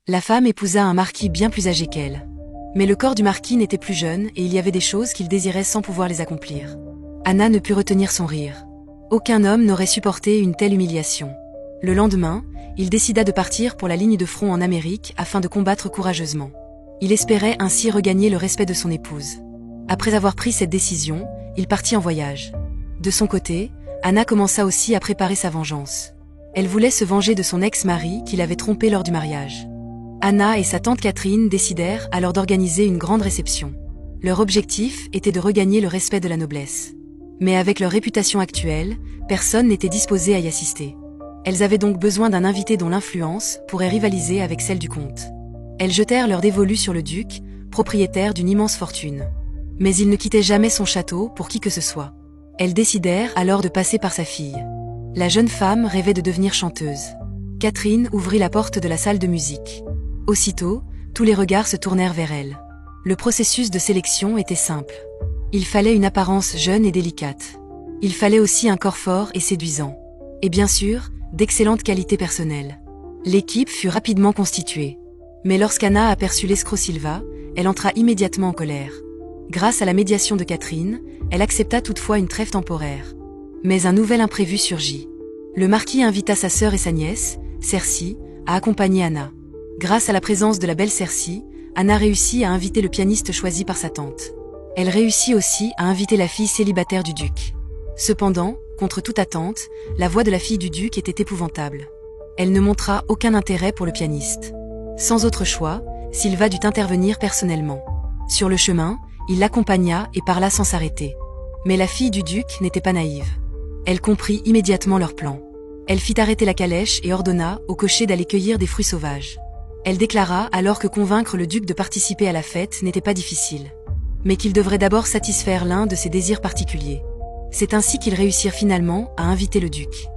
La femme épousa un marquis bien plus âgé qu'elle. Mais le corps du marquis n'était plus jeune et il y avait des choses qu'il désirait sans pouvoir les accomplir. Anna ne put retenir son rire. Aucun homme n'aurait supporté une telle humiliation. Le lendemain, il décida de partir pour la ligne de front en Amérique afin de combattre courageusement. Il espérait ainsi regagner le respect de son épouse. Après avoir pris cette décision, il partit en voyage. De son côté, Anna commença aussi à préparer sa vengeance. Elle voulait se venger de son ex-mari qui l'avait trompée lors du mariage. Anna et sa tante Catherine décidèrent alors d'organiser une grande réception. Leur objectif était de regagner le respect de la noblesse. Mais avec leur réputation actuelle, personne n'était disposé à y assister. Elles avaient donc besoin d'un invité dont l'influence pourrait rivaliser avec celle du comte. Elles jetèrent leur dévolu sur le duc, propriétaire d'une immense fortune. Mais il ne quittait jamais son château pour qui que ce soit. Elles décidèrent alors de passer par sa fille. La jeune femme rêvait de devenir chanteuse. Catherine ouvrit la porte de la salle de musique. Aussitôt, tous les regards se tournèrent vers elle. Le processus de sélection était simple. Il fallait une apparence jeune et délicate. Il fallait aussi un corps fort et séduisant. Et bien sûr, d'excellentes qualités personnelles. L'équipe fut rapidement constituée. Mais lorsqu'Anna aperçut l'escroc Silva, elle entra immédiatement en colère. Grâce à la médiation de Catherine, elle accepta toutefois une trêve temporaire. Mais un nouvel imprévu surgit. Le marquis invita sa sœur et sa nièce, Cercy, à accompagner Anna. Grâce à la présence de la belle Cercy, Anna réussit à inviter le pianiste choisi par sa tante. Elle réussit aussi à inviter la fille célibataire du duc. Cependant, contre toute attente, la voix de la fille du duc était épouvantable. Elle ne montra aucun intérêt pour le pianiste. Sans autre choix, Silva dut intervenir personnellement. Sur le chemin, il l'accompagna et parla sans s'arrêter. Mais la fille du duc n'était pas naïve. Elle comprit immédiatement leur plan. Elle fit arrêter la calèche et ordonna au cocher d'aller cueillir des fruits sauvages. Elle déclara alors que convaincre le duc de participer à la fête n'était pas difficile, mais qu'il devrait d'abord satisfaire l'un de ses désirs particuliers. C'est ainsi qu'ils réussirent finalement à inviter le duc.